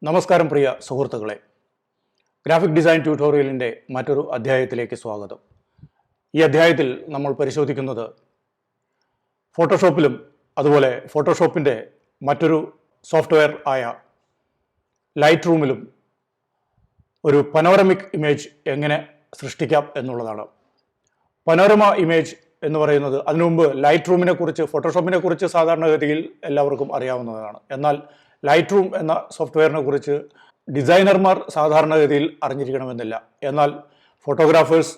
നമസ്കാരം പ്രിയ സുഹൃത്തുക്കളെ, graphic design ട്യൂട്ടോറിയലിൻ്റെ മറ്റൊരു അധ്യായത്തിലേക്ക് സ്വാഗതം. ഈ അധ്യായത്തിൽ നമ്മൾ പരിശോധിക്കുന്നത് ഫോട്ടോഷോപ്പിലും അതുപോലെ ഫോട്ടോഷോപ്പിൻ്റെ മറ്റൊരു സോഫ്റ്റ്വെയർ ആയ ലൈറ്റ് റൂമിലും ഒരു പനോരമിക് ഇമേജ് എങ്ങനെ സൃഷ്ടിക്കാം എന്നുള്ളതാണ്. പനോരമ ഇമേജ് എന്ന് പറയുന്നത്, അതിനു മുമ്പ് ലൈറ്റ് റൂമിനെ കുറിച്ച്, ഫോട്ടോഷോപ്പിനെ കുറിച്ച് സാധാരണഗതിയിൽ എല്ലാവർക്കും അറിയാവുന്നതാണ്. എന്നാൽ ലൈറ്റ് റൂം എന്ന സോഫ്റ്റ്വെയറിനെ കുറിച്ച് ഡിസൈനർമാർ സാധാരണഗതിയിൽ അറിഞ്ഞിരിക്കണമെന്നില്ല. എന്നാൽ ഫോട്ടോഗ്രാഫേഴ്സ്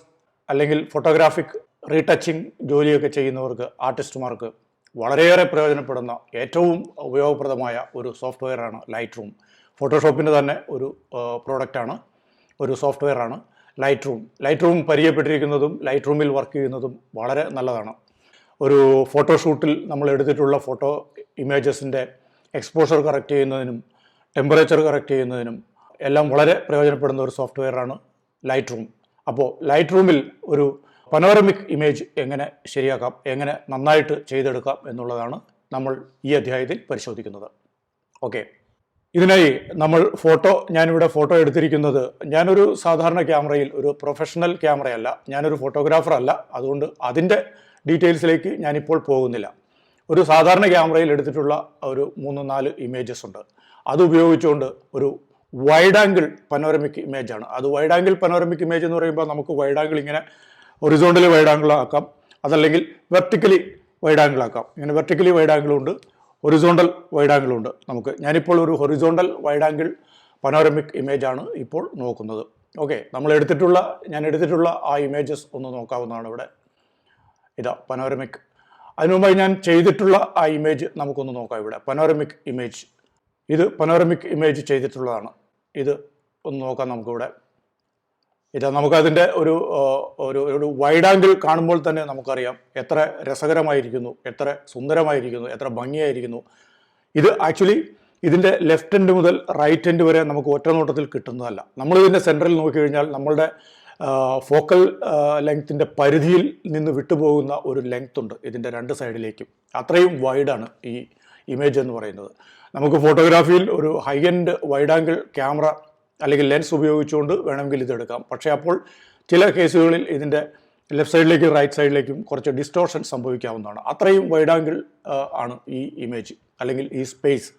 അല്ലെങ്കിൽ ഫോട്ടോഗ്രാഫിക് റീടച്ചിങ് ജോലിയൊക്കെ ചെയ്യുന്നവർക്ക്, ആർട്ടിസ്റ്റുമാർക്ക് വളരെയേറെ പ്രയോജനപ്പെടുന്ന ഏറ്റവും ഉപയോഗപ്രദമായ ഒരു സോഫ്റ്റ്വെയറാണ് ലൈറ്റ് റൂം. ഫോട്ടോഷോപ്പിൻ്റെ തന്നെ ഒരു പ്രോഡക്റ്റാണ്, ഒരു സോഫ്റ്റ്വെയറാണ് ലൈറ്റ് റൂം. ലൈറ്റ് റൂം പരിചയപ്പെട്ടിരിക്കുന്നതും ലൈറ്റ് റൂമിൽ വർക്ക് ചെയ്യുന്നതും വളരെ നല്ലതാണ്. ഒരു ഫോട്ടോഷൂട്ടിൽ നമ്മൾ എടുത്തിട്ടുള്ള ഫോട്ടോ ഇമേജസിൻ്റെ എക്സ്പോഷർ കറക്റ്റ് ചെയ്യുന്നതിനും ടെമ്പറേച്ചർ കറക്റ്റ് ചെയ്യുന്നതിനും എല്ലാം വളരെ പ്രയോജനപ്പെടുന്ന ഒരു സോഫ്റ്റ്വെയറാണ് ലൈറ്റ് റൂം. അപ്പോൾ ലൈറ്റ് റൂമിൽ ഒരു പനോരമിക് ഇമേജ് എങ്ങനെ ശരിയാക്കാം, എങ്ങനെ നന്നായിട്ട് ചെയ്തെടുക്കാം എന്നുള്ളതാണ് നമ്മൾ ഈ അധ്യായത്തിൽ പരിശോധിക്കുന്നത്. ഓക്കെ, ഇതിനായി ഞാനിവിടെ ഫോട്ടോ എടുത്തിരിക്കുന്നത്, ഞാനൊരു സാധാരണ ക്യാമറയിൽ, ഒരു പ്രൊഫഷണൽ ക്യാമറയല്ല, ഞാനൊരു ഫോട്ടോഗ്രാഫർ അല്ല, അതുകൊണ്ട് അതിൻ്റെ ഡീറ്റെയിൽസിലേക്ക് ഞാനിപ്പോൾ പോകുന്നില്ല. ഒരു സാധാരണ ക്യാമറയിൽ എടുത്തിട്ടുള്ള ഒരു 3-4 ഇമേജസ് ഉണ്ട്. അത് ഉപയോഗിച്ചുകൊണ്ട് ഒരു വൈഡ് ആംഗിൾ പനോരമിക് ഇമേജാണ്. അത് വൈഡ് ആംഗിൾ പനോരമിക് ഇമേജ് എന്ന് പറയുമ്പോൾ നമുക്ക് വൈഡ് ആംഗിൾ ഇങ്ങനെ ഹൊറിസോണ്ടലി വൈഡ് ആംഗിൾ ആക്കാം, അതല്ലെങ്കിൽ വെർട്ടിക്കലി വൈഡ് ആംഗിൾ ആക്കാം. ഇങ്ങനെ വെർട്ടിക്കലി വൈഡ് ആംഗിളുണ്ട്, ഹൊറിസോണ്ടൽ വൈഡ് ആംഗിളുണ്ട്. ഞാനിപ്പോൾ ഒരു ഹൊറിസോണ്ടൽ വൈഡ് ആംഗിൾ പനോരമിക് ഇമേജാണ് ഇപ്പോൾ നോക്കുന്നത്. ഓക്കെ, ഞാൻ എടുത്തിട്ടുള്ള ആ ഇമേജസ് ഒന്ന് നോക്കാവുന്നതാണ്. ഇവിടെ ഇതാ പനോരമിക്. അതിനു മുമ്പായി ഞാൻ ചെയ്തിട്ടുള്ള ആ ഇമേജ് നമുക്കൊന്ന് നോക്കാം. ഇവിടെ പനോരമിക് ഇമേജ്, ഇത് പനോരമിക് ഇമേജ് ചെയ്തിട്ടുള്ളതാണ്. ഇത് ഒന്ന് നോക്കാം നമുക്കിവിടെ. നമുക്കതിൻ്റെ ഒരു വൈഡ് ആംഗിൾ കാണുമ്പോൾ തന്നെ നമുക്കറിയാം എത്ര രസകരമായിരിക്കുന്നു, എത്ര സുന്ദരമായിരിക്കുന്നു, എത്ര ഭംഗിയായിരിക്കുന്നു. ഇത് ആക്ച്വലി ഇതിൻ്റെ ലെഫ്റ്റ് എൻഡ് മുതൽ റൈറ്റ് എൻഡ് വരെ നമുക്ക് ഒറ്റ നോട്ടത്തിൽ കിട്ടുന്നതല്ല. നമ്മളിതിൻ്റെ സെൻറ്ററിൽ നോക്കിക്കഴിഞ്ഞാൽ നമ്മളുടെ ഫോക്കൽ ലെങ്ത്തിൻ്റെ പരിധിയിൽ നിന്ന് വിട്ടുപോകുന്ന ഒരു ലെങ്ത് ഉണ്ട് ഇതിൻ്റെ 2 സൈഡിലേക്കും. അത്രയും വൈഡാണ് ഈ ഇമേജ് എന്ന് പറയുന്നത്. നമുക്ക് ഫോട്ടോഗ്രാഫിയിൽ ഒരു high end wide angle camera അല്ലെങ്കിൽ ലെൻസ് ഉപയോഗിച്ചുകൊണ്ട് വേണമെങ്കിൽ ഇതെടുക്കാം. പക്ഷേ അപ്പോൾ ചില കേസുകളിൽ ഇതിൻ്റെ ലെഫ്റ്റ് സൈഡിലേക്കും റൈറ്റ് സൈഡിലേക്കും കുറച്ച് ഡിസ്റ്റോർഷൻ സംഭവിക്കാവുന്നതാണ്. അത്രയും വൈഡ് ആംഗിൾ ആണ് ഈ ഇമേജ് അല്ലെങ്കിൽ ഈ സ്പേസ്.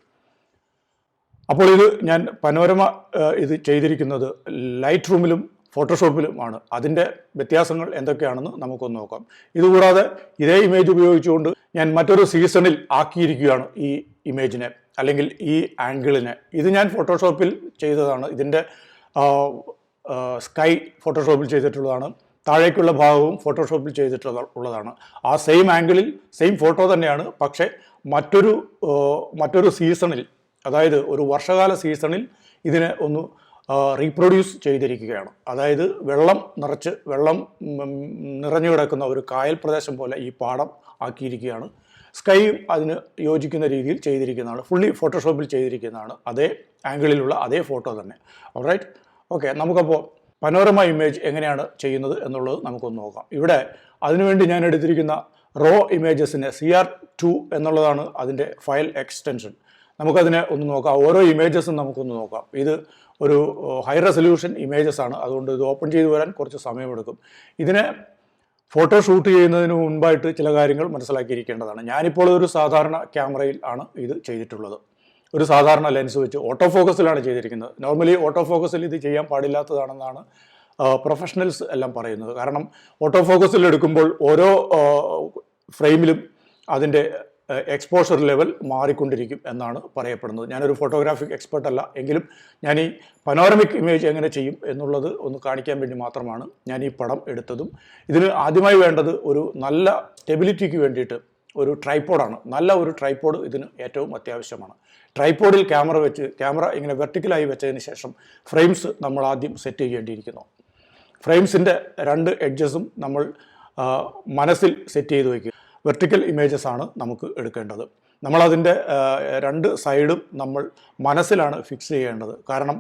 അപ്പോൾ ഞാൻ പനോരമ ഇത് ചെയ്തിരിക്കുന്നത് ലൈറ്റ് റൂമിലും ഫോട്ടോഷോപ്പിലുമാണ്. അതിൻ്റെ വ്യത്യാസങ്ങൾ എന്തൊക്കെയാണെന്ന് നമുക്കൊന്ന് നോക്കാം. ഇതുകൂടാതെ ഇതേ ഇമേജ് ഉപയോഗിച്ചുകൊണ്ട് ഞാൻ മറ്റൊരു സീസണിൽ ആക്കിയിരിക്കുകയാണ് ഈ ഇമേജിനെ, അല്ലെങ്കിൽ ഈ ആംഗിളിനെ. ഇത് ഞാൻ ഫോട്ടോഷോപ്പിൽ ചെയ്തതാണ്. ഇതിൻ്റെ സ്കൈ ഫോട്ടോഷോപ്പിൽ ചെയ്തിട്ടുള്ളതാണ്, താഴേക്കുള്ള ഭാഗവും ഫോട്ടോഷോപ്പിൽ ചെയ്തിട്ടുള്ളതാണ്. ആ സെയിം ആംഗിളിൽ സെയിം ഫോട്ടോ തന്നെയാണ്, പക്ഷേ മറ്റൊരു സീസണിൽ, അതായത് ഒരു വർഷകാല സീസണിൽ ഇതിനെ ഒന്ന് റീപ്രൊഡ്യൂസ് ചെയ്തിരിക്കുകയാണ്. അതായത് വെള്ളം നിറഞ്ഞു കിടക്കുന്ന ഒരു കായൽ പ്രദേശം പോലെ ഈ പാടം ആക്കിയിരിക്കുകയാണ്. സ്കൈയും അതിന് യോജിക്കുന്ന രീതിയിൽ ചെയ്തിരിക്കുന്നതാണ്. ഫുള്ളി ഫോട്ടോഷോപ്പിൽ ചെയ്തിരിക്കുന്നതാണ്. അതേ ആംഗിളിലുള്ള അതേ ഫോട്ടോ തന്നെ. Alright, okay. നമുക്കപ്പോൾ പനോരമ ഇമേജ് എങ്ങനെയാണ് ചെയ്യുന്നത് എന്നുള്ളത് നമുക്കൊന്ന് നോക്കാം. ഇവിടെ അതിനുവേണ്ടി ഞാൻ എടുത്തിരിക്കുന്ന റോ ഇമേജസിന് CR2 എന്നുള്ളതാണ് അതിൻ്റെ ഫയൽ എക്സ്റ്റൻഷൻ. നമുക്കതിനെ ഒന്ന് നോക്കാം. ഓരോ ഇമേജസും നമുക്കൊന്ന് നോക്കാം. ഇത് ഒരു ഹൈ റെസൊല്യൂഷൻ ഇമേജസ് ആണ്, അതുകൊണ്ട് ഇത് ഓപ്പൺ ചെയ്ത് വരാൻ കുറച്ച് സമയമെടുക്കും. ഇതിനെ ഫോട്ടോ ഷൂട്ട് ചെയ്യുന്നതിന് മുൻപായിട്ട് ചില കാര്യങ്ങൾ മനസ്സിലാക്കിയിരിക്കേണ്ടതാണ്. ഞാനിപ്പോൾ ഒരു സാധാരണ ക്യാമറയിൽ ആണ് ഇത് ചെയ്തിട്ടുള്ളത്. ഒരു സാധാരണ ലെൻസ് വെച്ച് ഓട്ടോ ഫോക്കസിലാണ് ചെയ്തിരിക്കുന്നത്. നോർമലി ഓട്ടോ ഫോക്കസിൽ ഇത് ചെയ്യാൻ പാടില്ലാത്തതാണെന്നാണ് പ്രൊഫഷണൽസ് എല്ലാം പറയുന്നത്. കാരണം ഓട്ടോ ഫോക്കസിൽ എടുക്കുമ്പോൾ ഓരോ ഫ്രെയിമിലും അതിൻ്റെ എക്സ്പോഷർ ലെവൽ മാറിക്കൊണ്ടിരിക്കും എന്നാണ് പറയപ്പെടുന്നത്. ഞാനൊരു ഫോട്ടോഗ്രാഫിക് എക്സ്പെർട്ട് അല്ല, എങ്കിലും ഞാൻ ഈ പനോരമിക് ഇമേജ് എങ്ങനെ ചെയ്യും എന്നുള്ളത് ഒന്ന് കാണിക്കാൻ വേണ്ടി മാത്രമാണ് ഞാൻ ഈ പടം എടുത്തതും. ഇതിന് ആദ്യമായി വേണ്ടത് ഒരു നല്ല സ്റ്റെബിലിറ്റിക്ക് വേണ്ടിയിട്ട് ഒരു ട്രൈപ്പോഡാണ്. നല്ല ഒരു ട്രൈപ്പോഡ് ഇതിന് ഏറ്റവും അത്യാവശ്യമാണ്. ട്രൈപ്പോഡിൽ ക്യാമറ ഇങ്ങനെ വെർട്ടിക്കലായി വെച്ചതിന് ശേഷം ഫ്രെയിംസ് നമ്മൾ ആദ്യം സെറ്റ് ചെയ്യേണ്ടിയിരിക്കുന്നു. ഫ്രെയിംസിൻ്റെ 2 എഡ്ജസും നമ്മൾ മനസ്സിൽ സെറ്റ് ചെയ്ത് വയ്ക്കുക. വെർട്ടിക്കൽ ഇമേജസ് ആണ് നമുക്ക് എടുക്കേണ്ടത്. നമ്മളതിൻ്റെ 2 സൈഡും നമ്മൾ മനസ്സിലാണ് ഫിക്സ് ചെയ്യേണ്ടത്. കാരണം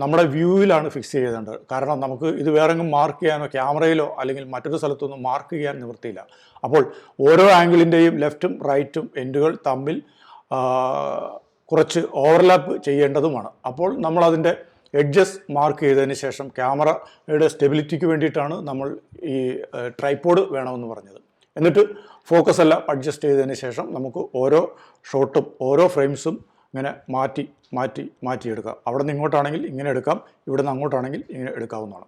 നമ്മുടെ വ്യൂവിലാണ് ഫിക്സ് ചെയ്യേണ്ടത്. കാരണം നമുക്ക് ഇത് വേറെങ്കിലും മാർക്ക് ചെയ്യാനോ ക്യാമറയിലോ അല്ലെങ്കിൽ മറ്റൊരു സ്ഥലത്തൊന്നും മാർക്ക് ചെയ്യാൻ നിവൃത്തിയില്ല. അപ്പോൾ ഓരോ ആംഗിളിൻ്റെയും ലെഫ്റ്റും റൈറ്റും എൻഡുകൾ തമ്മിൽ കുറച്ച് ഓവർലാപ്പ് ചെയ്യേണ്ടതുമാണ്. അപ്പോൾ നമ്മളതിൻ്റെ എഡ്ജസ് മാർക്ക് ചെയ്തതിന് ശേഷം ക്യാമറയുടെ സ്റ്റെബിലിറ്റിക്ക് വേണ്ടിയിട്ടാണ് നമ്മൾ ഈ ട്രൈപോഡ് വേണമെന്ന് പറഞ്ഞത്. എന്നിട്ട് ഫോക്കസ് എല്ലാം അഡ്ജസ്റ്റ് ചെയ്തതിന് ശേഷം നമുക്ക് ഓരോ ഷോട്ടും ഓരോ ഫ്രെയിംസും ഇങ്ങനെ മാറ്റിയെടുക്കാം. അവിടെ നിന്ന് ഇങ്ങോട്ടാണെങ്കിൽ ഇങ്ങനെ എടുക്കാം, ഇവിടെ നിന്ന് അങ്ങോട്ടാണെങ്കിൽ ഇങ്ങനെ എടുക്കാവുന്നതാണ്.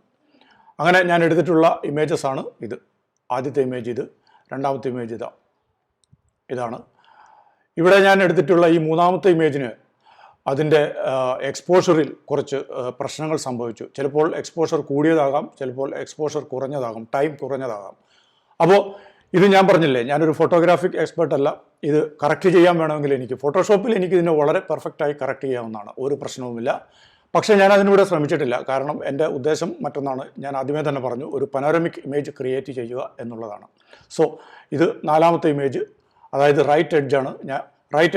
അങ്ങനെ ഞാൻ എടുത്തിട്ടുള്ള ഇമേജസ് ആണ് ഇത്. ആദ്യത്തെ ഇമേജ് ഇത്, രണ്ടാമത്തെ ഇമേജ് ഇതാണ്. ഇവിടെ ഞാൻ എടുത്തിട്ടുള്ള ഈ മൂന്നാമത്തെ ഇമേജിന് അതിൻ്റെ എക്സ്പോഷറിൽ കുറച്ച് പ്രശ്നങ്ങൾ സംഭവിച്ചു. ചിലപ്പോൾ എക്സ്പോഷർ കൂടിയതാകാം, ചിലപ്പോൾ എക്സ്പോഷർ കുറഞ്ഞതാകാം, ടൈം കുറഞ്ഞതാകാം. അപ്പോൾ ഇത് ഞാൻ പറഞ്ഞില്ലേ, ഞാനൊരു ഫോട്ടോഗ്രാഫിക് എക്സ്പേർട്ട് അല്ല. ഇത് കറക്റ്റ് ചെയ്യാൻ വേണമെങ്കിൽ ഫോട്ടോഷോപ്പിൽ ഇതിനെ വളരെ പെർഫെക്റ്റായി കറക്റ്റ് ചെയ്യാവുന്നതാണ്, ഒരു പ്രശ്നവുമില്ല. പക്ഷേ ഞാൻ അതിനിവിടെ ശ്രമിച്ചിട്ടില്ല. കാരണം എൻ്റെ ഉദ്ദേശം മറ്റൊന്നാണ്. ഞാൻ ആദ്യമേ തന്നെ പറഞ്ഞു, ഒരു പനോരമിക് ഇമേജ് ക്രിയേറ്റ് ചെയ്യുക എന്നുള്ളതാണ്. സോ ഇത് നാലാമത്തെ ഇമേജ്, അതായത് റൈറ്റ്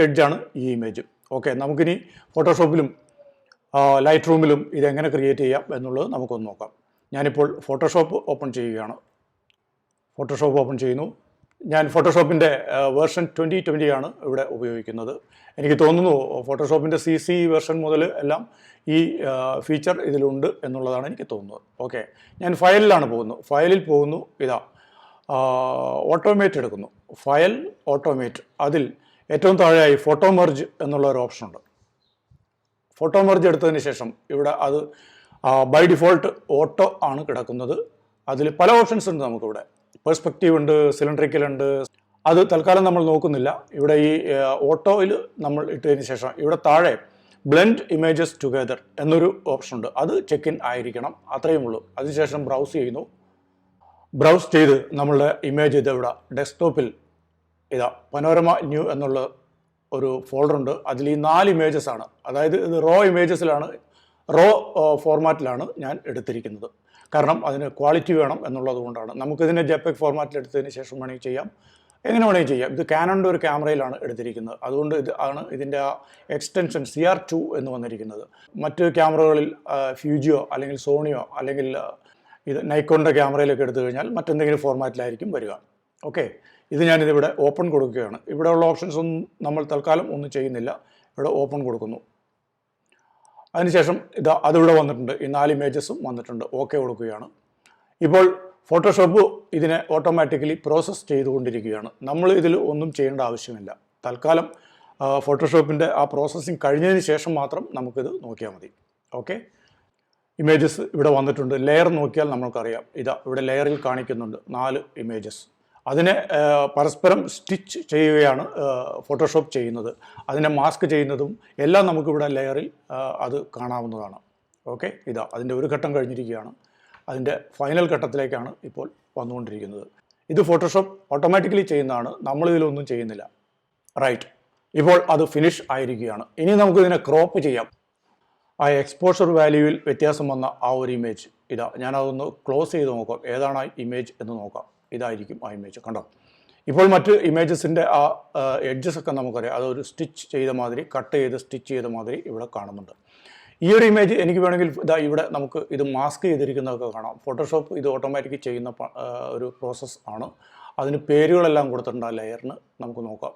എഡ്ജാണ് ഈ ഇമേജ്. ഓക്കെ, നമുക്കിനി ഫോട്ടോഷോപ്പിലും ലൈറ്റ് റൂമിലും ഇതെങ്ങനെ ക്രിയേറ്റ് ചെയ്യാം എന്നുള്ളത് നമുക്കൊന്ന് നോക്കാം. ഞാനിപ്പോൾ ഫോട്ടോഷോപ്പ് ഓപ്പൺ ചെയ്യുകയാണ്. ഫോട്ടോഷോപ്പ് ഓപ്പൺ ചെയ്യുന്നു. ഞാൻ ഫോട്ടോഷോപ്പിൻ്റെ വേർഷൻ 2020 ആണ് ഇവിടെ ഉപയോഗിക്കുന്നത്. എനിക്ക് തോന്നുന്നു ഫോട്ടോഷോപ്പിൻ്റെ CC വേർഷൻ മുതൽ എല്ലാം ഈ ഫീച്ചർ ഇതിലുണ്ട് എന്നുള്ളതാണ് എനിക്ക് തോന്നുന്നത്. ഓക്കെ, ഞാൻ ഫയലിലാണ് പോകുന്നത്. ഫയലിൽ പോകുന്നു, ഓട്ടോമേറ്റ് എടുക്കുന്നു. ഫയൽ ഓട്ടോമേറ്റ്, അതിൽ ഏറ്റവും താഴെയായി ഫോട്ടോ മെർജ് എന്നുള്ള ഒരു ഓപ്ഷൻ ഉണ്ട്. ഫോട്ടോ മെർജ് എടുത്തതിന് ശേഷം ഇവിടെ അത് ബൈ ഡിഫോൾട്ട് ഓട്ടോ ആണ് കിടക്കുന്നത്. അതിൽ പല ഓപ്ഷൻസ് ഉണ്ട് നമുക്കിവിടെ. പെർസ്പെക്റ്റീവ് ഉണ്ട്, സിലിണ്ടറിക്കൽ ഉണ്ട്. അത് തൽക്കാലം നമ്മൾ നോക്കുന്നില്ല. ഇവിടെ ഈ ഓട്ടോയിൽ നമ്മൾ ഇട്ടതിന് ശേഷം ഇവിടെ താഴെ ബ്ലെൻഡ് ഇമേജസ് ടുഗെദർ എന്നൊരു ഓപ്ഷൻ ഉണ്ട്. അത് ചെക്ക് ഇൻ ആയിരിക്കണം, അത്രയും ഉള്ളൂ. അതിനുശേഷം ബ്രൗസ് ചെയ്യുന്നു. ബ്രൗസ് ചെയ്ത് നമ്മളുടെ ഇമേജ് ഇവിടെ ഡെസ്ക്ടോപ്പിൽ പനോരമ ന്യൂ എന്നുള്ള ഒരു ഫോൾഡർ ഉണ്ട്. അതിൽ ഈ 4 ഇമേജസ് ആണ്. അതായത് ഇത് റോ ഫോർമാറ്റിലാണ് ഞാൻ എടുത്തിരിക്കുന്നത്. കാരണം അതിന് ക്വാളിറ്റി വേണം എന്നുള്ളത് കൊണ്ടാണ്. നമുക്കിതിനെ JPEG ഫോർമാറ്റിൽ എടുത്തതിന് ശേഷം വേണമെങ്കിൽ ചെയ്യാം, എങ്ങനെ വേണമെങ്കിൽ ചെയ്യാം. ഇത് കാനണിൻ്റെ ഒരു ക്യാമറയിലാണ് എടുത്തിരിക്കുന്നത്. അതുകൊണ്ട് ഇതിൻ്റെ ആ എക്സ്റ്റൻഷൻ CR2 എന്ന് വന്നിരിക്കുന്നത്. മറ്റ് ക്യാമറകളിൽ ഫ്യൂജിയോ അല്ലെങ്കിൽ സോണിയോ അല്ലെങ്കിൽ ഇത് നൈക്കോണിൻ്റെ ക്യാമറയിലൊക്കെ എടുത്തു കഴിഞ്ഞാൽ മറ്റെന്തെങ്കിലും ഫോർമാറ്റിലായിരിക്കും വരിക. ഓക്കെ, ഇത് ഞാനിതിവിടെ ഓപ്പൺ കൊടുക്കുകയാണ്. ഇവിടെയുള്ള ഓപ്ഷൻസ് ഒന്നും നമ്മൾ തൽക്കാലം ഒന്നും ചെയ്യുന്നില്ല. ഇവിടെ ഓപ്പൺ കൊടുക്കുന്നു. അതിനുശേഷം അതിവിടെ വന്നിട്ടുണ്ട്. ഈ 4 ഇമേജസും വന്നിട്ടുണ്ട്. ഓക്കെ കൊടുക്കുകയാണ്. ഇപ്പോൾ ഫോട്ടോഷോപ്പ് ഇതിനെ ഓട്ടോമാറ്റിക്കലി പ്രോസസ്സ് ചെയ്തുകൊണ്ടിരിക്കുകയാണ്. നമ്മൾ ഇതിൽ ഒന്നും ചെയ്യേണ്ട ആവശ്യമില്ല. തൽക്കാലം ഫോട്ടോഷോപ്പിൻ്റെ ആ പ്രോസസ്സിങ് കഴിഞ്ഞതിന് ശേഷം മാത്രം നമുക്കിത് നോക്കിയാൽ മതി. ഓക്കെ, ഇമേജസ് ഇവിടെ വന്നിട്ടുണ്ട്. ലെയർ നോക്കിയാൽ നമുക്കറിയാം. ഇവിടെ ലെയറിൽ കാണിക്കുന്നുണ്ട് 4 ഇമേജസ്. അതിനെ പരസ്പരം സ്റ്റിച്ച് ചെയ്യുകയാണ് ഫോട്ടോഷോപ്പ് ചെയ്യുന്നത്. അതിനെ മാസ്ക് ചെയ്യുന്നതും എല്ലാം നമുക്കിവിടെ ലെയറിൽ അത് കാണാവുന്നതാണ്. ഓക്കെ, അതിൻ്റെ ഒരു ഘട്ടം കഴിഞ്ഞിരിക്കുകയാണ്. അതിൻ്റെ ഫൈനൽ ഘട്ടത്തിലേക്കാണ് ഇപ്പോൾ വന്നുകൊണ്ടിരിക്കുന്നത്. ഇത് ഫോട്ടോഷോപ്പ് ഓട്ടോമാറ്റിക്കലി ചെയ്യുന്നതാണ്, നമ്മളിതിലൊന്നും ചെയ്യുന്നില്ല. റൈറ്റ്, ഇപ്പോൾ അത് ഫിനിഷ് ആയിരിക്കുകയാണ്. ഇനി നമുക്കിതിനെ ക്രോപ്പ് ചെയ്യാം. ആ എക്സ്പോഷർ വാല്യൂവിൽ വ്യത്യാസം വന്ന ആ ഒരു ഇമേജ് ഞാനതൊന്ന് ക്ലോസ് ചെയ്ത് നോക്കാം. ഏതാണ് ആ ഇമേജ് എന്ന് നോക്കാം. ഇതായിരിക്കും ആ ഇമേജ്, കണ്ടോ? ഇപ്പോൾ മറ്റ് ഇമേജസിൻ്റെ ആ എഡ്ജസൊക്കെ നമുക്കറിയാം. അതൊരു സ്റ്റിച്ച് ചെയ്ത മാതിരി, കട്ട് ചെയ്ത് സ്റ്റിച്ച് ചെയ്ത മാതിരി ഇവിടെ കാണുന്നുണ്ട്. ഈ ഒരു ഇമേജ് എനിക്ക് വേണമെങ്കിൽ ഇവിടെ നമുക്ക് ഇത് മാസ്ക് ചെയ്തിരിക്കുന്നതൊക്കെ കാണാം. ഫോട്ടോഷോപ്പ് ഇത് ഓട്ടോമാറ്റിക് ചെയ്യുന്ന ഒരു പ്രോസസ്സ് ആണ്. അതിന് പേരുകളെല്ലാം കൊടുത്തിട്ടുണ്ട് ആ ലെയറിന്. നമുക്ക് നോക്കാം.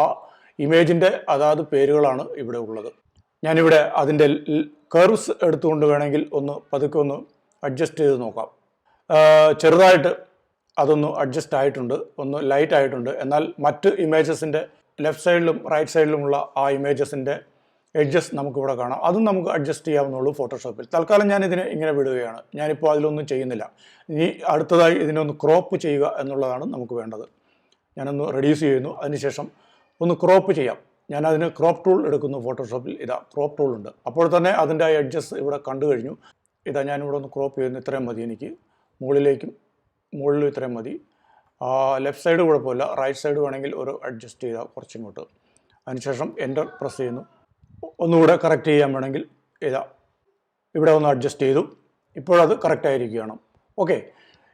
ആ ഇമേജിൻ്റെ അതാത് പേരുകളാണ് ഇവിടെ ഉള്ളത്. ഞാനിവിടെ അതിൻ്റെ കർവ്സ് എടുത്തുകൊണ്ട് വേണമെങ്കിൽ പതുക്കെ ഒന്ന് അഡ്ജസ്റ്റ് ചെയ്ത് നോക്കാം. ചെറുതായിട്ട് അതൊന്ന് അഡ്ജസ്റ്റ് ആയിട്ടുണ്ട്, ഒന്ന് ലൈറ്റ് ആയിട്ടുണ്ട്. എന്നാൽ മറ്റ് ഇമേജസിൻ്റെ ലെഫ്റ്റ് സൈഡിലും റൈറ്റ് സൈഡിലുമുള്ള ആ ഇമേജസിൻ്റെ എഡ്ജസ് നമുക്കിവിടെ കാണാം. അതും നമുക്ക് അഡ്ജസ്റ്റ് ചെയ്യാവുന്നുള്ളൂ ഫോട്ടോഷോപ്പിൽ. തൽക്കാലം ഞാൻ ഇതിനെ ഇങ്ങനെ വിടുകയാണ്. ഞാനിപ്പോൾ അതിലൊന്നും ചെയ്യുന്നില്ല. ഇനി അടുത്തതായി ഇതിനെ ഒന്ന് ക്രോപ്പ് ചെയ്യുക എന്നുള്ളതാണ് നമുക്ക് വേണ്ടത്. ഞാനൊന്ന് റെഡ്യൂസ് ചെയ്യുന്നു. അതിനുശേഷം ഒന്ന് ക്രോപ്പ് ചെയ്യാം. ഞാനതിന് ക്രോപ്പ് ടൂൾ എടുക്കുന്നു. ഫോട്ടോഷോപ്പിൽ ക്രോപ്പ് ടൂൾ ഉണ്ട്. അപ്പോൾ തന്നെ അതിൻ്റെ ആ എഡ്ജസ് ഇവിടെ കണ്ടു കഴിഞ്ഞു. ഞാനിവിടെ ഒന്ന് ക്രോപ്പ് ചെയ്യുന്നു. ഇത്രയും മതി എനിക്ക്. മുകളിലും ഇത്രയും മതി. ലെഫ്റ്റ് സൈഡ് കുഴപ്പമില്ല, റൈറ്റ് സൈഡ് വേണമെങ്കിൽ ഒരു അഡ്ജസ്റ്റ് ചെയ്താൽ കുറച്ചിങ്ങോട്ട്. അതിനുശേഷം എൻ്റർ പ്രസ് ചെയ്യുന്നു. ഒന്നുകൂടെ കറക്റ്റ് ചെയ്യാൻ വേണമെങ്കിൽ ഇവിടെ ഒന്ന് അഡ്ജസ്റ്റ് ചെയ്തു. ഇപ്പോഴത് കറക്റ്റായിരിക്കുകയാണ്. ഓക്കെ,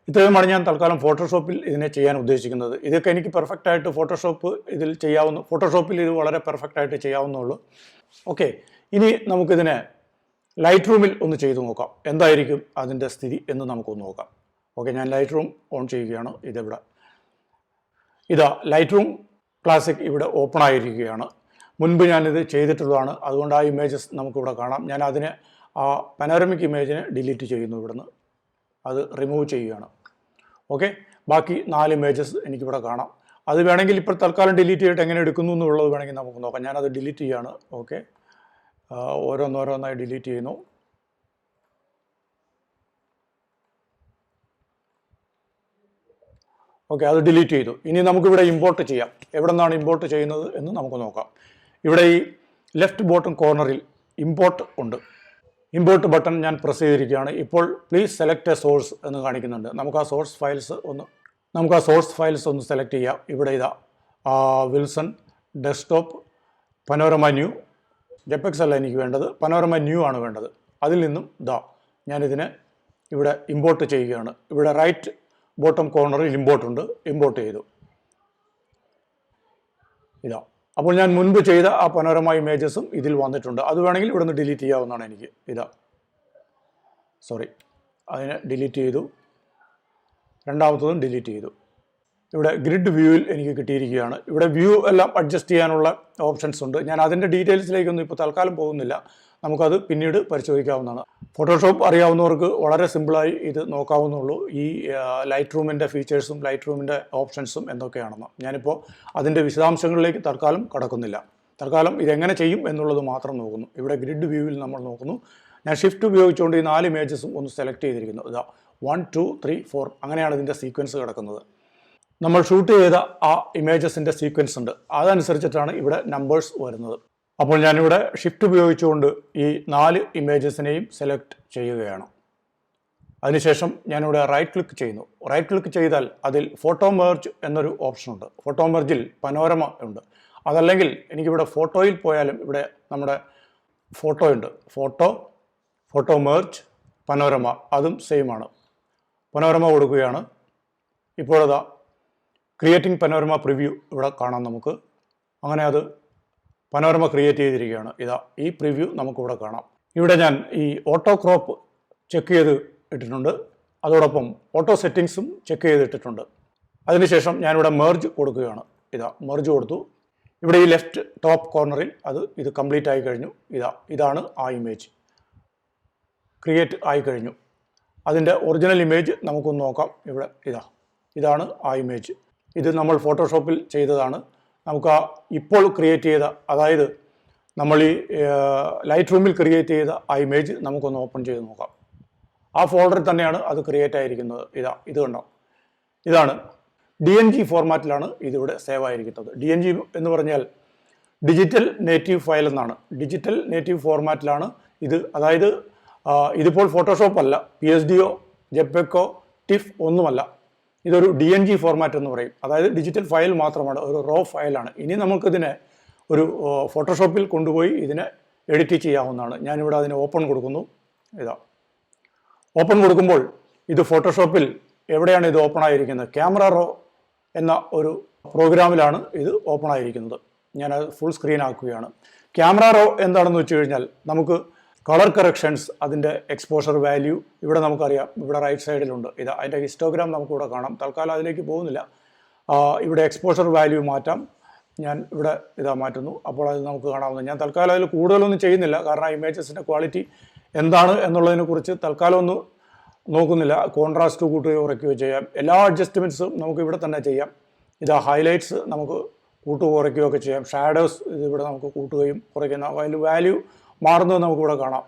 ഇത്രയുമാണ് ഞാൻ തൽക്കാലം ഫോട്ടോഷോപ്പിൽ ഇതിനെ ചെയ്യാൻ ഉദ്ദേശിക്കുന്നത്. ഇതൊക്കെ എനിക്ക് പെർഫെക്റ്റായിട്ട് ഫോട്ടോഷോപ്പിൽ ഇത് വളരെ പെർഫെക്റ്റായിട്ട് ചെയ്യാവുന്നുള്ളൂ. ഓക്കെ, ഇനി നമുക്കിതിനെ ലൈറ്റ് റൂമിൽ ഒന്ന് ചെയ്തു നോക്കാം. എന്തായിരിക്കും അതിൻ്റെ സ്ഥിതി എന്ന് നമുക്കൊന്ന് നോക്കാം. ഓക്കെ, ഞാൻ ലൈറ്റ് റൂം ഓൺ ചെയ്യുകയാണ്. ലൈറ്റ് റൂം ക്ലാസിക് ഇവിടെ ഓപ്പൺ ആയിരിക്കുകയാണ്. മുൻപ് ഞാനിത് ചെയ്തിട്ടുള്ളതാണ്. അതുകൊണ്ട് ആ ഇമേജസ് നമുക്കിവിടെ കാണാം. ഞാൻ അതിനെ ആ പനോരമിക് ഇമേജിനെ ഡിലീറ്റ് ചെയ്യുന്നു ഇവിടുന്ന്, അത് റിമൂവ് ചെയ്യുകയാണ്. ഓക്കെ, ബാക്കി 4 ഇമേജസ് എനിക്കിവിടെ കാണാം. അത് വേണമെങ്കിൽ ഇപ്പോൾ തൽക്കാലം ഡിലീറ്റ് ചെയ്തിട്ട് എങ്ങനെ എടുക്കുന്നു എന്നുള്ളത് വേണമെങ്കിൽ നമുക്ക് നോക്കാം. ഞാനത് ഡിലീറ്റ് ചെയ്യുകയാണ്. ഓക്കെ, ഓരോന്നോരോന്നായി ഡിലീറ്റ് ചെയ്യുന്നു. ഓക്കെ, അത് ഡിലീറ്റ് ചെയ്തു. ഇനി നമുക്കിവിടെ ഇമ്പോർട്ട് ചെയ്യാം. എവിടെ നിന്നാണ് ഇമ്പോർട്ട് ചെയ്യുന്നത് എന്ന് നമുക്ക് നോക്കാം. ഇവിടെ ഈ ലെഫ്റ്റ് ബോട്ടം കോർണറിൽ ഇമ്പോർട്ട് ഉണ്ട്. ഇമ്പോർട്ട് ബട്ടൺ ഞാൻ പ്രസ് ചെയ്തിരിക്കുകയാണ്. ഇപ്പോൾ പ്ലീസ് സെലക്ട് എ സോഴ്സ് എന്ന് കാണിക്കുന്നുണ്ട്. നമുക്ക് ആ സോഴ്സ് ഫയൽസ് ഒന്ന് സെലക്ട് ചെയ്യാം. ഇവിടെ ഇതാ വിൽസൺ, ഡെസ്ക്ടോപ്പ്, പനോരമ ന്യൂ. ജെപെക്സ് അല്ല എനിക്ക് വേണ്ടത്, പനോരമ ന്യൂ ആണ് വേണ്ടത്. അതിൽ നിന്നും ഞാനിതിനെ ഇവിടെ ഇമ്പോർട്ട് ചെയ്യുകയാണ്. ഇവിടെ റൈറ്റ് ബോട്ടം കോർണറിൽ ഇമ്പോർട്ട് ഉണ്ട്, ഇമ്പോർട്ട് ചെയ്തു. ഇതാ, അപ്പോൾ ഞാൻ മുൻപ് ചെയ്ത ആ പനോരമ ഇമേജസും ഇതിൽ വന്നിട്ടുണ്ട്. അത് വേണമെങ്കിൽ ഇവിടെ നിന്ന് ഡിലീറ്റ് ചെയ്യാവുന്നതാണ് എനിക്ക്. അതിനെ ഡിലീറ്റ് ചെയ്തു. രണ്ടാമത്തതും ഡിലീറ്റ് ചെയ്തു. ഇവിടെ ഗ്രിഡ് വ്യൂവിൽ എനിക്ക് കിട്ടിയിരിക്കുകയാണ്. ഇവിടെ വ്യൂ എല്ലാം അഡ്ജസ്റ്റ് ചെയ്യാനുള്ള ഓപ്ഷൻസ് ഉണ്ട്. ഞാൻ അതിൻ്റെ ഡീറ്റെയിൽസിലേക്കൊന്നും ഇപ്പോൾ തൽക്കാലം പോകുന്നില്ല. നമുക്കത് പിന്നീട് പരിശോധിക്കാവുന്നതാണ്. ഫോട്ടോഷോപ്പ് അറിയാവുന്നവർക്ക് വളരെ സിമ്പിളായി ഇത് നോക്കാവുന്നുള്ളൂ. ഈ ലൈറ്റ് റൂമിൻ്റെ ഫീച്ചേഴ്സും ലൈറ്റ് റൂമിൻ്റെ ഓപ്ഷൻസും എന്തൊക്കെയാണെന്ന് ഞാനിപ്പോൾ അതിൻ്റെ വിശദാംശങ്ങളിലേക്ക് തൽക്കാലം കടക്കുന്നില്ല. തൽക്കാലം ഇതെങ്ങനെ ചെയ്യും എന്നുള്ളത് മാത്രം നോക്കുന്നു. ഇവിടെ ഗ്രിഡ് വ്യൂവിൽ നമ്മൾ നോക്കുന്നു. ഞാൻ ഷിഫ്റ്റ് ഉപയോഗിച്ചുകൊണ്ട് ഈ 4 ഇമേജസും ഒന്ന് സെലക്ട് ചെയ്തിരിക്കുന്നു. 1, 2, 3, 4 അങ്ങനെയാണ് ഇതിൻ്റെ സീക്വൻസ് കിടക്കുന്നത്. നമ്മൾ ഷൂട്ട് ചെയ്ത ആ ഇമേജസിൻ്റെ സീക്വൻസ് ഉണ്ട്, അതനുസരിച്ചിട്ടാണ് ഇവിടെ നമ്പേഴ്സ് വരുന്നത്. അപ്പോൾ ഞാനിവിടെ ഷിഫ്റ്റ് ഉപയോഗിച്ചുകൊണ്ട് ഈ 4 ഇമേജസിനെയും സെലക്ട് ചെയ്യുകയാണ്. അതിനുശേഷം ഞാനിവിടെ റൈറ്റ് ക്ലിക്ക് ചെയ്യുന്നു. റൈറ്റ് ക്ലിക്ക് ചെയ്താൽ അതിൽ ഫോട്ടോ മെർജ് എന്നൊരു ഓപ്ഷൻ ഉണ്ട്. ഫോട്ടോ മെർജിൽ പനോരമ ഉണ്ട്. അതല്ലെങ്കിൽ എനിക്കിവിടെ ഫോട്ടോയിൽ പോയാലും ഇവിടെ നമ്മുടെ ഫോട്ടോ ഉണ്ട്. ഫോട്ടോ മെർജ്, പനോരമ, അതും സെയിം ആണ്. പനോരമ കൊടുക്കുകയാണ്. ഇപ്പോഴതാ ക്രിയേറ്റിംഗ് പനോരമ പ്രിവ്യൂ ഇവിടെ കാണാം നമുക്ക്. അങ്ങനെ അത് പനോരമ ക്രിയേറ്റ് ചെയ്തിരിക്കുകയാണ്. ഈ പ്രിവ്യൂ നമുക്കിവിടെ കാണാം. ഇവിടെ ഞാൻ ഈ ഓട്ടോ ക്രോപ്പ് ചെക്ക് ചെയ്ത് ഇട്ടിട്ടുണ്ട്. അതോടൊപ്പം ഓട്ടോ സെറ്റിങ്സും ചെക്ക് ചെയ്തിട്ടിട്ടുണ്ട്. അതിനുശേഷം ഞാനിവിടെ മെർജ് കൊടുക്കുകയാണ്. മെർജ് കൊടുത്തു. ഇവിടെ ഈ ലെഫ്റ്റ് ടോപ്പ് കോർണറിൽ ഇത് കംപ്ലീറ്റ് ആയി കഴിഞ്ഞു. ഇതാണ് ആ ഇമേജ്, ക്രിയേറ്റ് ആയി കഴിഞ്ഞു. അതിൻ്റെ ഒറിജിനൽ ഇമേജ് നമുക്കൊന്ന് നോക്കാം. ഇവിടെ ഇതാണ് ആ ഇമേജ്. ഇത് നമ്മൾ ഫോട്ടോഷോപ്പിൽ ചെയ്തതാണ്. നമുക്ക് ഇപ്പോൾ ക്രിയേറ്റ് ചെയ്ത, അതായത് നമ്മൾ ഈ ലൈറ്റ് റൂമിൽ ക്രിയേറ്റ് ചെയ്ത ആ ഇമേജ് നമുക്കൊന്ന് ഓപ്പൺ ചെയ്ത് നോക്കാം. ആ ഫോൾഡറിൽ തന്നെയാണ് അത് ക്രിയേറ്റ് ആയിരിക്കുന്നത്. ഇത് കണ്ടോ, ഇതാണ് DNG ഫോർമാറ്റിലാണ് ഇതിവിടെ സേവ് ആയിരിക്കുന്നത്. DNG എന്ന് പറഞ്ഞാൽ ഡിജിറ്റൽ നേറ്റീവ് ഫയൽ എന്നാണ്. ഡിജിറ്റൽ നേറ്റീവ് ഫോർമാറ്റിലാണ് ഇത്. അതായത് ഇതിപ്പോൾ ഫോട്ടോഷോപ്പ് അല്ല, PSD-യോ ജെപെക്കോ ടിഫ് ഒന്നുമല്ല. ഇതൊരു DNG ഫോർമാറ്റ് എന്ന് പറയും. അതായത് ഡിജിറ്റൽ ഫയൽ മാത്രമാണ്, ഒരു റോ ഫയലാണ്. ഇനി നമുക്കിതിനെ ഒരു ഫോട്ടോഷോപ്പിൽ കൊണ്ടുപോയി ഇതിനെ എഡിറ്റ് ചെയ്യാവുന്നതാണ്. ഞാനിവിടെ അതിന് ഓപ്പൺ കൊടുക്കുന്നു. ഓപ്പൺ കൊടുക്കുമ്പോൾ ഇത് ഫോട്ടോഷോപ്പിൽ എവിടെയാണ് ഇത് ഓപ്പൺ ആയിരിക്കുന്നത്? ക്യാമറ റോ എന്ന ഒരു പ്രോഗ്രാമിലാണ് ഇത് ഓപ്പൺ ആയിരിക്കുന്നത്. ഞാനത് ഫുൾ സ്ക്രീൻ ആക്കുകയാണ്. ക്യാമറ റോ എന്താണെന്ന് വെച്ച് കഴിഞ്ഞാൽ നമുക്ക് കളർ കറക്ഷൻസ്, അതിൻ്റെ എക്സ്പോഷർ വാല്യൂ ഇവിടെ നമുക്കറിയാം. ഇവിടെ റൈറ്റ് സൈഡിലുണ്ട്. അതിൻ്റെ ഹിസ്റ്റോഗ്രാം നമുക്കിവിടെ കാണാം. തൽക്കാലം അതിലേക്ക് പോകുന്നില്ല. ഇവിടെ എക്സ്പോഷർ വാല്യൂ മാറ്റാം. ഞാൻ ഇവിടെ മാറ്റുന്നു. അപ്പോൾ അത് നമുക്ക് കാണാവുന്നത്. ഞാൻ തൽക്കാലം അതിൽ കൂടുതലൊന്നും ചെയ്യുന്നില്ല, കാരണം ഇമേജസിൻ്റെ ക്വാളിറ്റി എന്താണ് എന്നുള്ളതിനെക്കുറിച്ച് തൽക്കാലം ഒന്നും നോക്കുന്നില്ല. കോൺട്രാസ്റ്റ് കൂട്ടുകയോ കുറയ്ക്കുകയോ ചെയ്യാം. എല്ലാ അഡ്ജസ്റ്റ്മെൻറ്റ്സും നമുക്ക് ഇവിടെ തന്നെ ചെയ്യാം. ഹൈലൈറ്റ്സ് നമുക്ക് കൂട്ടുകയോ കുറയ്ക്കുകയോ ഒക്കെ ചെയ്യാം. ഷാഡോസ് ഇവിടെ നമുക്ക് കൂട്ടുകയും കുറയ്ക്കുന്ന, അതിൽ വാല്യൂ മാറുന്നത് നമുക്കിവിടെ കാണാം.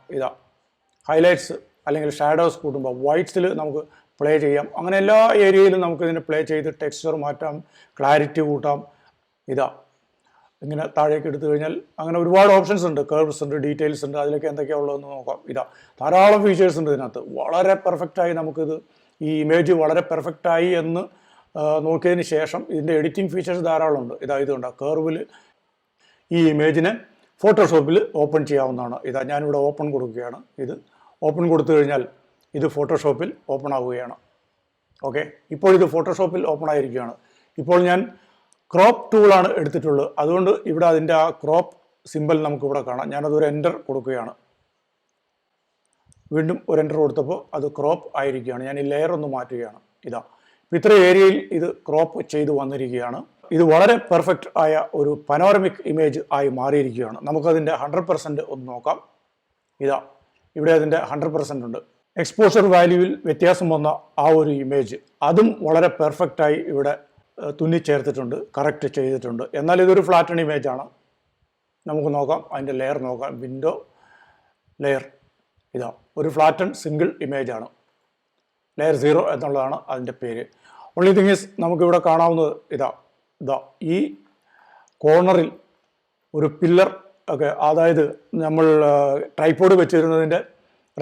ഹൈലൈറ്റ്സ് അല്ലെങ്കിൽ ഷാഡോസ് കൂട്ടുമ്പോൾ വൈറ്റ്സിൽ നമുക്ക് പ്ലേ ചെയ്യാം. അങ്ങനെ എല്ലാ ഏരിയയിലും നമുക്ക് ഇതിനെ പ്ലേ ചെയ്ത് ടെക്സ്ചർ മാറ്റാം, ക്ലാരിറ്റി കൂട്ടാം. ഇങ്ങനെ താഴേക്ക് എടുത്തു കഴിഞ്ഞാൽ അങ്ങനെ ഒരുപാട് ഓപ്ഷൻസ് ഉണ്ട്. കർവ്സ് ഉണ്ട്, ഡീറ്റെയിൽസ് ഉണ്ട്. അതിലൊക്കെ എന്തൊക്കെയാണ് ഉള്ളതെന്ന് നോക്കാം. ധാരാളം ഫീച്ചേഴ്സ് ഉണ്ട് ഇതിനകത്ത്. വളരെ പെർഫെക്റ്റായി നമുക്കിത് ഈ ഇമേജ് വളരെ പെർഫെക്റ്റായി എന്ന് നോക്കിയതിന് ശേഷം ഇതിൻ്റെ എഡിറ്റിംഗ് ഫീച്ചേഴ്സ് ധാരാളം ഉണ്ട്. ഇതുണ്ട്, കർവിൽ ഈ ഇമേജിനെ ഫോട്ടോഷോപ്പിൽ ഓപ്പൺ ചെയ്യാവുന്നതാണ്. ഞാനിവിടെ ഓപ്പൺ കൊടുക്കുകയാണ്. ഇത് ഓപ്പൺ കൊടുത്തു കഴിഞ്ഞാൽ ഇത് ഫോട്ടോഷോപ്പിൽ ഓപ്പൺ ആവുകയാണ്. ഓക്കെ, ഇപ്പോൾ ഇത് ഫോട്ടോഷോപ്പിൽ ഓപ്പൺ ആയിരിക്കുകയാണ്. ഇപ്പോൾ ഞാൻ ക്രോപ്പ് ടൂളാണ് എടുത്തിട്ടുള്ളത്. അതുകൊണ്ട് ഇവിടെ അതിൻ്റെ ആ ക്രോപ്പ് സിമ്പൽ നമുക്കിവിടെ കാണാം. ഞാനതൊരു എൻ്റർ കൊടുക്കുകയാണ്. വീണ്ടും ഒരു എൻ്റർ കൊടുത്തപ്പോൾ അത് ക്രോപ്പ് ആയിരിക്കുകയാണ്. ഞാൻ ഈ ലെയർ ഒന്ന് മാറ്റുകയാണ്. ഇത്ര ഏരിയയിൽ ഇത് ക്രോപ്പ് ചെയ്ത് വന്നിരിക്കുകയാണ്. ഇത് വളരെ പെർഫെക്റ്റ് ആയ ഒരു പനോരമിക് ഇമേജ് ആയി മാറിയിരിക്കുകയാണ്. നമുക്കതിൻ്റെ 100% ഒന്ന് നോക്കാം. ഇതാ ഇവിടെ അതിൻ്റെ 100% ഉണ്ട്. എക്സ്പോഷർ വാല്യൂവിൽ വ്യത്യാസം വന്ന ആ ഒരു ഇമേജ് അതും വളരെ പെർഫെക്റ്റായി ഇവിടെ തുന്നിച്ചേർത്തിട്ടുണ്ട്, കറക്റ്റ് ചെയ്തിട്ടുണ്ട്. എന്നാൽ ഇതൊരു ഫ്ലാറ്റൺ ഇമേജാണ്. നമുക്ക് നോക്കാം, അതിൻ്റെ ലെയർ നോക്കാം. വിൻഡോ ലെയർ ഇതാ ഒരു ഫ്ലാറ്റൺ സിംഗിൾ ഇമേജാണ്. ലെയർ 0 എന്നുള്ളതാണ് അതിൻ്റെ പേര്. ഓൺലി തിങ് ഈസ് നമുക്കിവിടെ കാണാവുന്നത് ഇതാ ഈ കോർണറിൽ ഒരു പില്ലർ ഒക്കെ, അതായത് നമ്മൾ ട്രൈപോഡ് വെച്ചിരുന്നതിൻ്റെ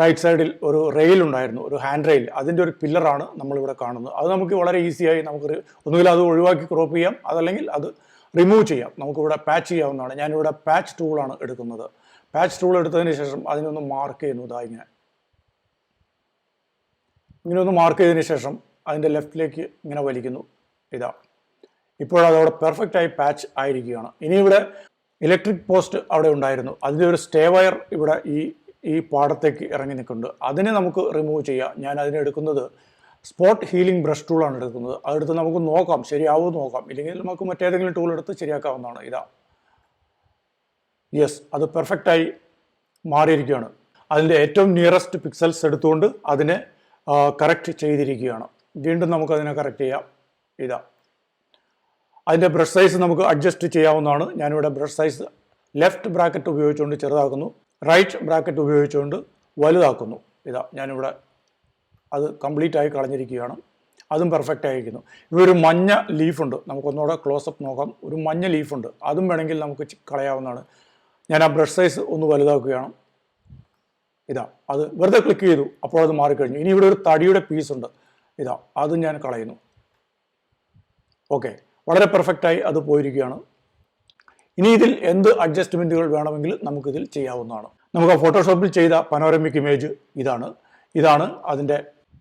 റൈറ്റ് സൈഡിൽ ഒരു റെയിൽ ഉണ്ടായിരുന്നു, ഒരു ഹാൻഡ് റെയിൽ. അതിൻ്റെ ഒരു പില്ലറാണ് നമ്മളിവിടെ കാണുന്നത്. അത് നമുക്ക് വളരെ ഈസിയായി നമുക്ക് ഒന്നുകിൽ അത് ഒഴിവാക്കി ക്രോപ്പ് ചെയ്യാം, അതല്ലെങ്കിൽ അത് റിമൂവ് ചെയ്യാം. നമുക്കിവിടെ പാച്ച് ചെയ്യാവുന്നതാണ്. ഞാനിവിടെ പാച്ച് ടൂളാണ് എടുക്കുന്നത്. പാച്ച് ടൂൾ എടുത്തതിന് ശേഷം അതിനൊന്ന് മാർക്ക് ചെയ്യുന്നു. ഇങ്ങനെ ഒന്ന് മാർക്ക് ചെയ്തതിന് ശേഷം അതിൻ്റെ ലെഫ്റ്റിലേക്ക് ഇങ്ങനെ വലിക്കുന്നു. ഇപ്പോഴതവിടെ പെർഫെക്റ്റായി പാച്ച് ആയിരിക്കുകയാണ്. ഇനി ഇവിടെ ഇലക്ട്രിക് പോസ്റ്റ് അവിടെ ഉണ്ടായിരുന്നു, അതിൻ്റെ ഒരു സ്റ്റേ വയർ ഇവിടെ ഈ പാടത്തേക്ക് ഇറങ്ങി നിൽക്കുന്നുണ്ട്. അതിനെ നമുക്ക് റിമൂവ് ചെയ്യാം. ഞാൻ അതിനെടുക്കുന്നത് സ്പോട്ട് ഹീലിംഗ് ബ്രഷ് ടൂളാണ് എടുക്കുന്നത്. അതെടുത്ത് നമുക്ക് നോക്കാം, ശരിയാവുമെന്ന് നോക്കാം. ഇല്ലെങ്കിൽ നമുക്ക് മറ്റേതെങ്കിലും ടൂൾ എടുത്ത് ശരിയാക്കാവുന്നതാണ്. യെസ്, അത് പെർഫെക്റ്റായി മാറിയിരിക്കുകയാണ്. അതിൻ്റെ ഏറ്റവും നിയറസ്റ്റ് പിക്സൽസ് എടുത്തുകൊണ്ട് അതിനെ കറക്റ്റ് ചെയ്തിരിക്കുകയാണ്. വീണ്ടും നമുക്കതിനെ കറക്റ്റ് ചെയ്യാം. അതിൻ്റെ ബ്രഷ് സൈസ് നമുക്ക് അഡ്ജസ്റ്റ് ചെയ്യാവുന്നതാണ്. ഞാനിവിടെ ബ്രഷ് സൈസ് ലെഫ്റ്റ് ബ്രാക്കറ്റ് ഉപയോഗിച്ചുകൊണ്ട് ചെറുതാക്കുന്നു, റൈറ്റ് ബ്രാക്കറ്റ് ഉപയോഗിച്ചുകൊണ്ട് വലുതാക്കുന്നു. ഞാനിവിടെ അത് കംപ്ലീറ്റ് ആയി കളഞ്ഞിരിക്കുകയാണ്. അതും പെർഫെക്റ്റ് ആയിരിക്കുന്നു. ഇവിടെ ഒരു മഞ്ഞ ലീഫുണ്ട്, നമുക്കൊന്നുകൂടെ ക്ലോസപ്പ് നോക്കാം. ഒരു മഞ്ഞ ലീഫുണ്ട്, അതും വേണമെങ്കിൽ നമുക്ക് കളയാവുന്നതാണ്. ഞാൻ ആ ബ്രഷ് സൈസ് ഒന്ന് വലുതാക്കുകയാണ്. അത് വെറുതെ ക്ലിക്ക് ചെയ്തു, അപ്പോൾ അത് മാറിക്കഴിഞ്ഞു. ഇനി ഇവിടെ ഒരു തടിയുടെ പീസുണ്ട്, അതും ഞാൻ കളയുന്നു. ഓക്കെ, വളരെ പെർഫെക്റ്റായി അത് പോയിരിക്കുകയാണ്. ഇനി ഇതിൽ എന്ത് അഡ്ജസ്റ്റ്മെൻറ്റുകൾ വേണമെങ്കിൽ നമുക്കിതിൽ ചെയ്യാവുന്നതാണ്. നമുക്ക് ഫോട്ടോഷോപ്പിൽ ചെയ്ത പനോരമിക് ഇമേജ് ഇതാണ് അതിൻ്റെ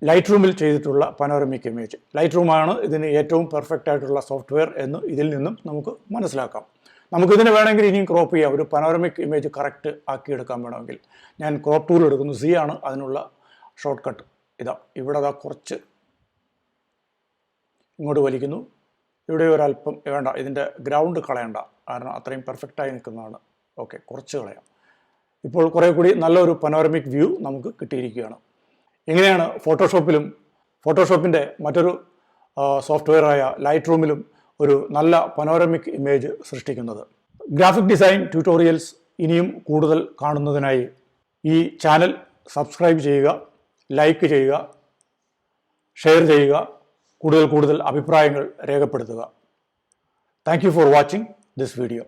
ലൈറ്റ് റൂമിൽ ചെയ്തിട്ടുള്ള പനോരമിക് ഇമേജ്. ലൈറ്റ് റൂമാണ് ഇതിന് ഏറ്റവും പെർഫെക്റ്റ് ആയിട്ടുള്ള സോഫ്റ്റ്വെയർ എന്ന് ഇതിൽ നിന്നും നമുക്ക് മനസ്സിലാക്കാം. നമുക്കിതിന് വേണമെങ്കിൽ ഇനിയും ക്രോപ്പ് ചെയ്യാം. ഒരു പനോരമിക് ഇമേജ് കറക്റ്റ് ആക്കിയെടുക്കാൻ വേണമെങ്കിൽ ഞാൻ ക്രോപ്പ് ടൂൾ എടുക്കുന്നു. C ആണ് അതിനുള്ള ഷോർട്ട് കട്ട്. ഇവിടെ കുറച്ച് ഇങ്ങോട്ട് വലിക്കുന്നു. ഇവിടെ ഒരല്പം വേണ്ട, ഇതിൻ്റെ ഗ്രൗണ്ട് കളയണ്ട, കാരണം അത്രയും പെർഫെക്റ്റായി നിൽക്കുന്നതാണ്. ഓക്കെ, കുറച്ച് കളയാം. ഇപ്പോൾ കുറേ കൂടി നല്ലൊരു പനോരമിക് വ്യൂ നമുക്ക് കിട്ടിയിരിക്കുകയാണ്. എങ്ങനെയാണ് ഫോട്ടോഷോപ്പിൻ്റെ മറ്റൊരു സോഫ്റ്റ്വെയറായ ലൈറ്റ് റൂമിലും ഒരു നല്ല പനോരമിക് ഇമേജ് സൃഷ്ടിക്കുന്നത്? ഗ്രാഫിക് ഡിസൈൻ ട്യൂട്ടോറിയൽസ് ഇനിയും കൂടുതൽ കാണുന്നതിനായി ഈ ചാനൽ സബ്സ്ക്രൈബ് ചെയ്യുക, ലൈക്ക് ചെയ്യുക, ഷെയർ ചെയ്യുക, കൂടുതൽ അഭിപ്രായങ്ങൾ രേഖപ്പെടുത്തുക. Thank you for watching this video.